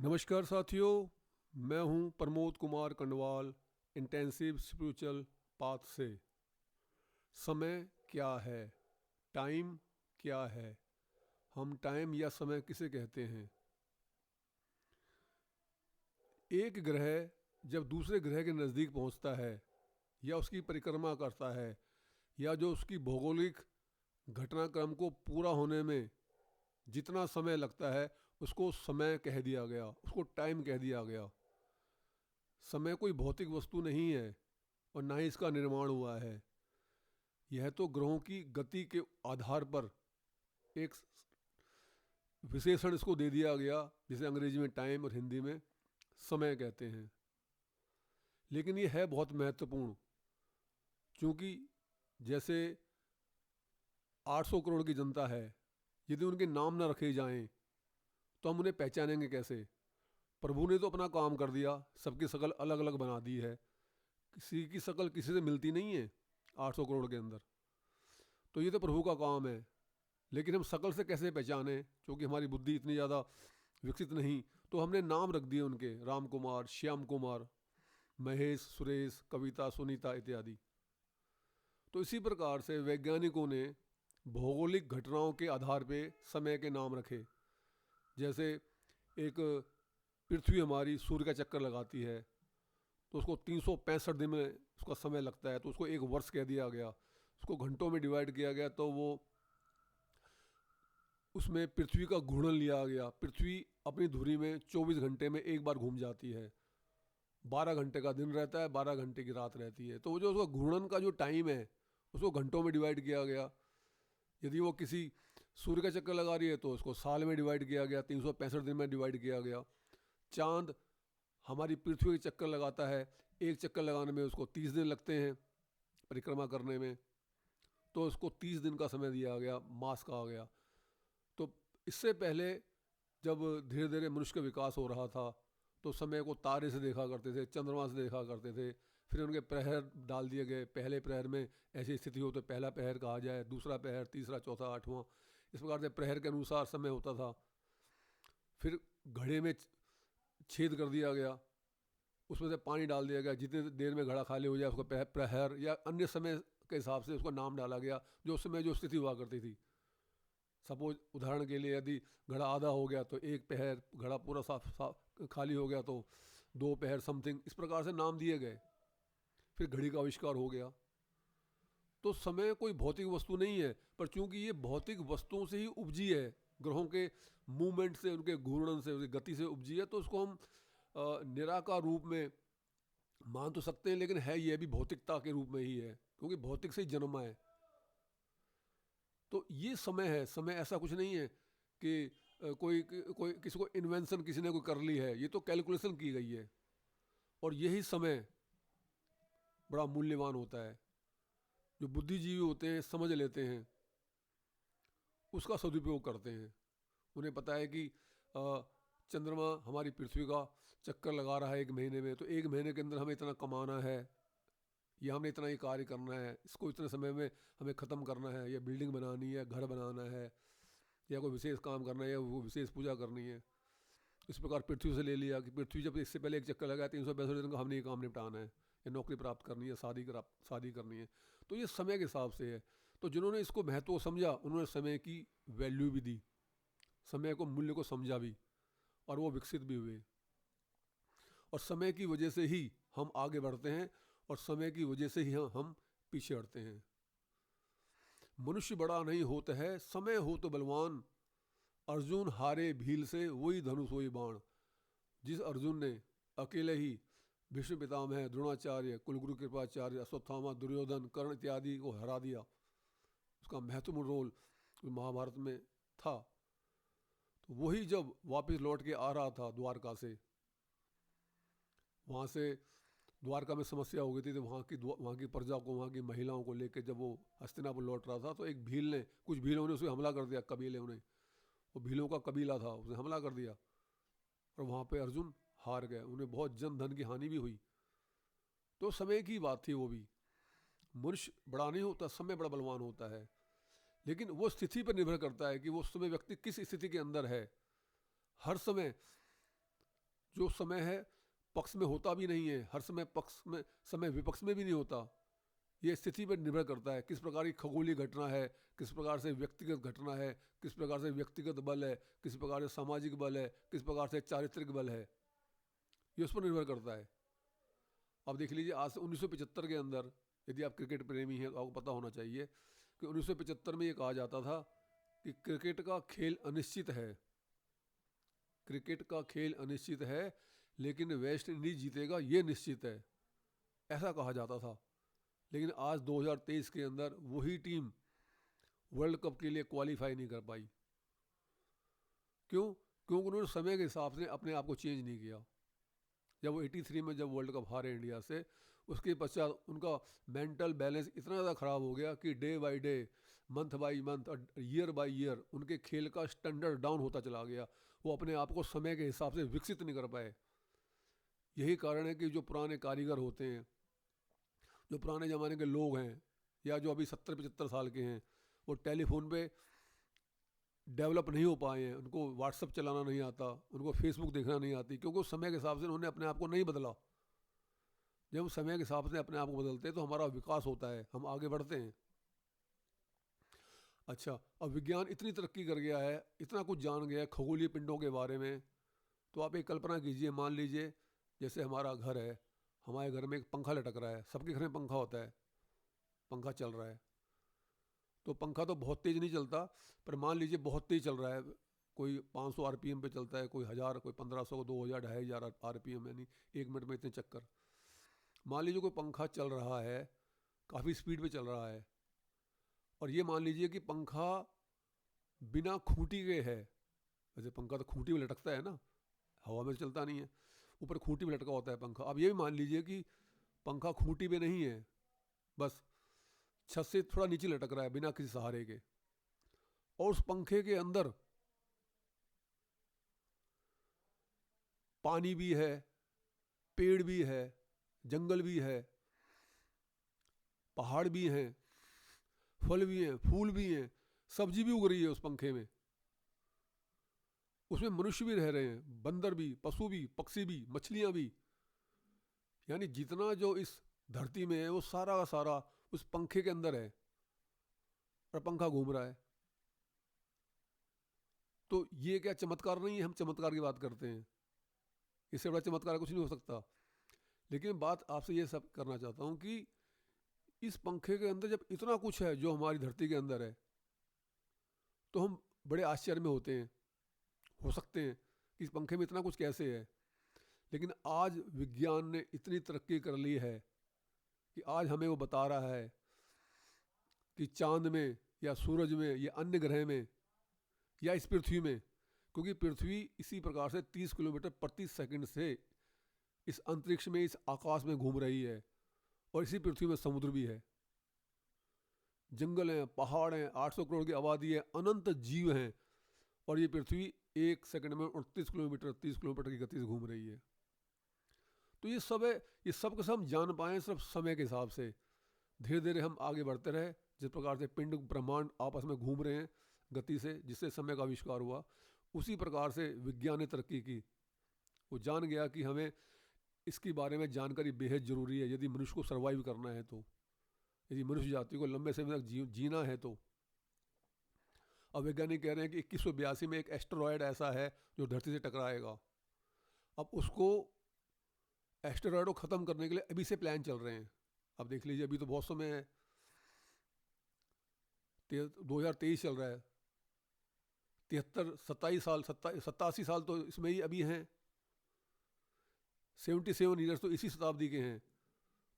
नमस्कार साथियों, मैं हूं Pramod Kumar Kandwal intensive spiritual path से। समय क्या है? टाइम क्या है? हम टाइम या समय किसे कहते हैं? एक ग्रह जब दूसरे ग्रह के नज़दीक पहुंचता है या उसकी परिक्रमा करता है या जो उसकी भौगोलिक घटनाक्रम को पूरा होने में जितना समय लगता है उसको समय कह दिया गया, उसको टाइम कह दिया गया। समय कोई भौतिक वस्तु नहीं है और ना ही इसका निर्माण हुआ है। यह तो ग्रहों की गति के आधार पर एक विशेषण इसको दे दिया गया, जिसे अंग्रेजी में टाइम और हिंदी में समय कहते हैं। लेकिन यह है बहुत महत्वपूर्ण, क्योंकि जैसे 800 करोड़ की जनता है, यदि उनके नाम न रखे जाएं तो हम उन्हें पहचानेंगे कैसे? प्रभु ने तो अपना काम कर दिया, सबकी शकल अलग अलग बना दी है, किसी की शकल किसी से मिलती नहीं है 800 करोड़ के अंदर। तो ये तो प्रभु का काम है। लेकिन हम शकल से कैसे पहचाने, क्योंकि हमारी बुद्धि इतनी ज़्यादा विकसित नहीं। तो हमने नाम रख दिए उनके, राम कुमार, श्याम कुमार, महेश, सुरेश, कविता, सुनीता इत्यादि। तो इसी प्रकार से वैज्ञानिकों ने भौगोलिक घटनाओं के आधार पे समय के नाम रखे। जैसे एक पृथ्वी हमारी सूर्य का चक्कर लगाती है, तो उसको 365 दिन में उसका समय लगता है, तो उसको एक वर्ष कह दिया गया। उसको घंटों में डिवाइड किया गया, तो वो उसमें पृथ्वी का घूर्णन लिया गया। पृथ्वी अपनी धुरी में 24 घंटे में एक बार घूम जाती है। 12 घंटे का दिन रहता है, 12 घंटे की रात रहती है। तो वो जो उसका घूर्णन का जो टाइम है उसको घंटों में डिवाइड किया गया। यदि वो किसी सूर्य का चक्कर लगा रही है तो उसको साल में डिवाइड किया गया, 365 दिन में डिवाइड किया गया। चांद हमारी पृथ्वी के चक्कर लगाता है, एक चक्कर लगाने में उसको 30 दिन लगते हैं परिक्रमा करने में, तो उसको 30 दिन का समय दिया गया, मास कहा गया। तो इससे पहले जब धीरे धीरे मनुष्य का विकास हो रहा था तो समय को तारे से देखा करते थे, चंद्रमा से देखा करते थे। फिर उनके प्रहर डाल दिए गए। पहले प्रहर में ऐसी स्थिति हो तो पहला प्रहर कहा जाए, दूसरा प्रहर, तीसरा, चौथा, आठवां, इस प्रकार से प्रहर के अनुसार समय होता था। फिर घड़े में छेद कर दिया गया, उसमें से पानी डाल दिया गया। जितनी देर में घड़ा खाली हो जाए उसको प्रहर या अन्य समय के हिसाब से उसका नाम डाला गया, जो उस समय जो स्थिति हुआ करती थी। सपोज उदाहरण के लिए यदि घड़ा आधा हो गया तो एक पहर, घड़ा पूरा साफ खाली हो गया तो 2 पहर समथिंग, इस प्रकार से नाम दिए गए। फिर घड़ी का आविष्कार हो गया। तो समय कोई भौतिक वस्तु नहीं है, पर चूंकि ये भौतिक वस्तुओं से ही उपजी है, ग्रहों के मूवमेंट से, उनके घूर्णन से, उनकी गति से उपजी है, तो उसको हम निराकार रूप में मान तो सकते हैं, लेकिन है ये भी भौतिकता के रूप में ही है, क्योंकि भौतिक से ही जन्मा है। तो ये समय है। समय ऐसा कुछ नहीं है कि कोई कोई किसी को इन्वेंशन किसी ने कोई कर ली है, ये तो कैलकुलेशन की गई है। और यही समय बड़ा मूल्यवान होता है। जो बुद्धिजीवी होते हैं, समझ लेते हैं, उसका सदुपयोग करते हैं। उन्हें पता है कि चंद्रमा हमारी पृथ्वी का चक्कर लगा रहा है 1 महीने में, तो 1 महीने के अंदर हमें इतना कमाना है, या हमने इतना ही कार्य करना है, इसको इतने समय में हमें ख़त्म करना है, या बिल्डिंग बनानी है, घर बनाना है, या कोई विशेष काम करना है, या वो विशेष पूजा करनी है। इस प्रकार पृथ्वी से ले लिया कि पृथ्वी जब इससे पहले एक चक्कर लगाया 365 दिन का, हमने ये काम निपटाना है, या नौकरी प्राप्त करनी है, शादी करनी है। तो ये समय के हिसाब से है। तो जिन्होंने इसको महत्व समझा, उन्होंने समय की वैल्यू भी दी, समय को, मूल्य को समझा भी, और वो विकसित भी हुए। और समय की वजह से ही हम आगे बढ़ते हैं, और समय की वजह से ही हम पीछे हटते हैं। मनुष्य बड़ा नहीं होता है, समय हो तो बलवान। अर्जुन हारे भील से, वही धनुष वही बाण। जिस अर्जुन ने अकेले ही भीष्म पितामह, द्रोणाचार्य, कुलगुरु कृपाचार्य, अश्वत्थामा, दुर्योधन, कर्ण इत्यादि को हरा दिया, उसका महत्वपूर्ण रोल महाभारत में था। तो वही जब वापस लौट के आ रहा था द्वारका से, वहाँ से द्वारका में समस्या हो गई थी, तो वहाँ की प्रजा को, वहाँ की महिलाओं को लेकर जब वो हस्तिनापुर लौट रहा था, तो एक भील ने, कुछ भीलों ने उसे हमला कर दिया, कबीले, उन्हें, वो भीलों का कबीला था, उसने हमला कर दिया, और वहाँ पे अर्जुन हार गए। उन्हें बहुत जन धन की हानि भी हुई। तो समय की बात थी। वो भी, मनुष्य बड़ा नहीं होता, समय बड़ा बलवान होता है। लेकिन वो स्थिति पर निर्भर करता है कि वो उस समय व्यक्ति किस स्थिति के अंदर है। हर समय जो समय है पक्ष में होता भी नहीं है, हर समय पक्ष में, समय विपक्ष में भी नहीं होता। ये स्थिति पर निर्भर करता है किस प्रकार की खगोलीय घटना है, किस प्रकार से व्यक्तिगत घटना है, किस प्रकार से व्यक्तिगत बल है, किस प्रकार से सामाजिक बल है, किस प्रकार से चारित्रिक बल है, ये उस पर निर्भर करता है। अब देख लीजिए, आज से 1975 के अंदर, यदि आप क्रिकेट प्रेमी हैं तो आपको पता होना चाहिए कि 1975 में ये कहा जाता था कि क्रिकेट का खेल अनिश्चित है, क्रिकेट का खेल अनिश्चित है, लेकिन वेस्ट इंडीज जीतेगा ये निश्चित है, ऐसा कहा जाता था। लेकिन आज 2023 के अंदर वही टीम वर्ल्ड कप के लिए क्वालिफाई नहीं कर पाई। क्यों? क्योंकि उन्होंने समय के हिसाब से अपने आप को चेंज नहीं किया। जब वो 83 में जब वर्ल्ड कप हारे इंडिया से, उसके पश्चात उनका मेंटल बैलेंस इतना ज़्यादा ख़राब हो गया कि day by day, month by month और ईयर बाय ईयर उनके खेल का स्टैंडर्ड डाउन होता चला गया। वो अपने आप को समय के हिसाब से विकसित नहीं कर पाए। यही कारण है कि जो पुराने कारीगर होते हैं, जो पुराने ज़माने के लोग हैं, या जो अभी 70-75 साल के हैं, वो टेलीफोन पे डेवलप नहीं हो पाए हैं, उनको व्हाट्सअप चलाना नहीं आता, उनको फेसबुक देखना नहीं आती, क्योंकि उस समय के हिसाब से उन्होंने अपने आप को नहीं बदला। जब समय के हिसाब से अपने आप को बदलते हैं तो हमारा विकास होता है, हम आगे बढ़ते हैं। अच्छा, अब विज्ञान इतनी तरक्की कर गया है, इतना कुछ जान गया है खगोलीय पिंडों के बारे में, तो आप एक कल्पना कीजिए, मान लीजिए जैसे हमारा घर है, हमारे घर में एक पंखा लटक रहा है, सबके घर में पंखा होता है, पंखा चल रहा है, तो पंखा तो बहुत तेज़ नहीं चलता, पर मान लीजिए बहुत तेज़ चल रहा है, कोई 500 आरपीएम पे चलता है, कोई 1000, कोई 1500, 2000, 2500 आरपीएम, यानी 1 मिनट में इतने चक्कर। मान लीजिए कोई पंखा चल रहा है, काफ़ी स्पीड पे चल रहा है, और ये मान लीजिए कि पंखा बिना खूंटी के है। वैसे पंखा तो खूंटी में लटकता है ना, हवा में चलता नहीं है, ऊपर खूंटी में लटका होता है पंखा। अब ये भी मान लीजिए कि पंखा खूंटी में नहीं है, बस छत से थोड़ा नीचे लटक रहा है बिना किसी सहारे के, और उस पंखे के अंदर पानी भी है, पेड़ भी है, जंगल भी है, पहाड़ भी हैं, फल भी हैं, फूल भी हैं, सब्जी भी उग रही है उस पंखे में, उसमें मनुष्य भी रह रहे हैं, बंदर भी, पशु भी, पक्षी भी, मछलियां भी, यानी जितना जो इस धरती में है वो सारा का सारा उस पंखे के अंदर है, और पंखा घूम रहा है। तो ये क्या चमत्कार नहीं है? हम चमत्कार की बात करते हैं, इससे बड़ा चमत्कार कुछ नहीं हो सकता। लेकिन बात आपसे ये सब करना चाहता हूँ कि इस पंखे के अंदर जब इतना कुछ है जो हमारी धरती के अंदर है, तो हम बड़े आश्चर्य में होते हैं, हो सकते हैं कि इस पंखे में इतना कुछ कैसे है। लेकिन आज विज्ञान ने इतनी तरक्की कर ली है कि आज हमें वो बता रहा है कि चांद में या सूरज में या अन्य ग्रह में या इस पृथ्वी में, क्योंकि पृथ्वी इसी प्रकार से 30 किलोमीटर प्रति सेकंड से इस अंतरिक्ष में, इस आकाश में घूम रही है, और इसी पृथ्वी में समुद्र भी है, जंगल हैं, पहाड़ हैं, 800 करोड़ की आबादी है, अनंत जीव हैं, और ये पृथ्वी 1 सेकंड में 38 किलोमीटर 30 किलोमीटर की गति से घूम रही है। तो ये सब है, ये सब का सब हम जान पाएँ सिर्फ समय के हिसाब से। धीरे धीरे हम आगे बढ़ते रहे, जिस प्रकार से पिंड ब्रह्मांड आपस में घूम रहे हैं गति से, जिससे समय का आविष्कार हुआ, उसी प्रकार से विज्ञान ने तरक्की की। वो जान गया कि हमें इसके बारे में जानकारी बेहद ज़रूरी है, यदि मनुष्य को सर्वाइव करना है तो, यदि मनुष्य जाति को लंबे समय तक जीना है तो। अब वैज्ञानिक कह रहे हैं कि 2182 में एक एस्टेरॉयड ऐसा है जो धरती से टकराएगा। अब उसको, एस्टेरॉयड को ख़त्म करने के लिए अभी से प्लान चल रहे हैं। अब देख लीजिए, अभी तो बहुत समय है, 2023 चल रहा है, 87 साल तो इसमें ही अभी हैं, 77 ईयर्स तो इसी शताब्दी के हैं,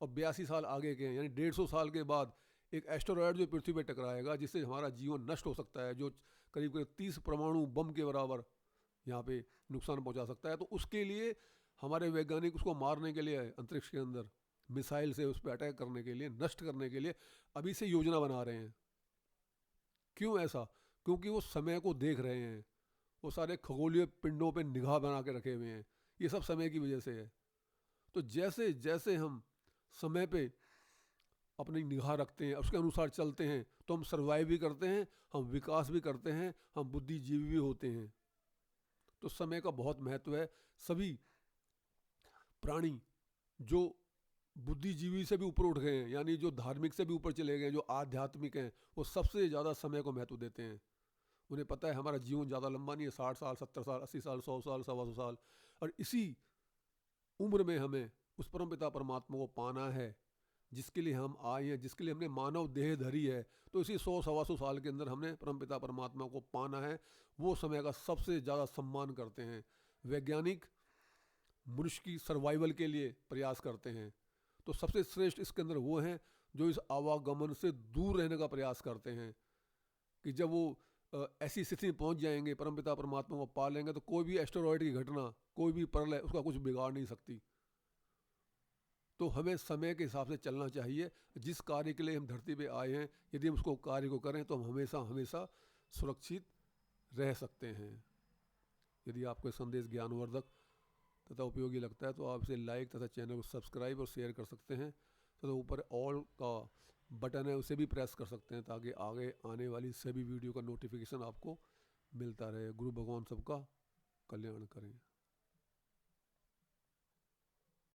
और 82 साल आगे के हैं, यानी 150 साल के बाद एक एस्टेरॉयड जो पृथ्वी पर टकराएगा, जिससे हमारा जीवन नष्ट हो सकता है, जो करीब करीब 30 परमाणु बम के बराबर यहाँ पे नुकसान पहुँचा सकता है। तो उसके लिए हमारे वैज्ञानिक उसको मारने के लिए अंतरिक्ष के अंदर मिसाइल से उस पर अटैक करने के लिए, नष्ट करने के लिए अभी से योजना बना रहे हैं। क्यों ऐसा? क्योंकि वो समय को देख रहे हैं, वो सारे खगोलीय पिंडों पे निगाह बना के रखे हुए हैं, ये सब समय की वजह से है। तो जैसे जैसे हम समय पे अपनी निगाह रखते हैं, उसके अनुसार चलते हैं, तो हम सर्वाइव भी करते हैं, हम विकास भी करते हैं, हम बुद्धिजीवी भी होते हैं। तो समय का बहुत महत्व है। सभी प्राणी जो बुद्धिजीवी से भी ऊपर उठ गए हैं, यानी जो धार्मिक से भी ऊपर चले गए, जो आध्यात्मिक हैं, वो सबसे ज़्यादा समय को महत्व देते हैं। उन्हें पता है हमारा जीवन ज़्यादा लंबा नहीं है, 60 साल, 70 साल, 80 साल, 100 साल, 125 साल, और इसी उम्र में हमें उस परमपिता परमात्मा को पाना है जिसके लिए हम आए हैं, जिसके लिए हमने मानव देह धरी है। तो इसी 100 सवा 100 साल के अंदर हमने परमपिता परमात्मा को पाना है। वो समय का सबसे ज़्यादा सम्मान करते हैं। वैज्ञानिक मनुष्य की सर्वाइवल के लिए प्रयास करते हैं, तो सबसे श्रेष्ठ इसके अंदर वो हैं जो इस आवागमन से दूर रहने का प्रयास करते हैं कि जब वो ऐसी स्थिति में पहुंच जाएंगे, परमपिता परमात्मा को पा लेंगे, तो कोई भी एस्टेरॉयड की घटना, कोई भी प्रलय उसका कुछ बिगाड़ नहीं सकती। तो हमें समय के हिसाब से चलना चाहिए। जिस कार्य के लिए हम धरती पे आए हैं, यदि हम उसको कार्य को करें तो हम हमेशा हमेशा सुरक्षित रह सकते हैं। यदि आपको संदेश ज्ञानवर्धक तथा उपयोगी लगता है तो आप इसे लाइक तथा चैनल को सब्सक्राइब और शेयर कर सकते हैं, तथा ऊपर ऑल का बटन है उसे भी प्रेस कर सकते हैं ताकि आगे आने वाली सभी वीडियो का नोटिफिकेशन आपको मिलता रहे। गुरु भगवान सबका कल्याण करें।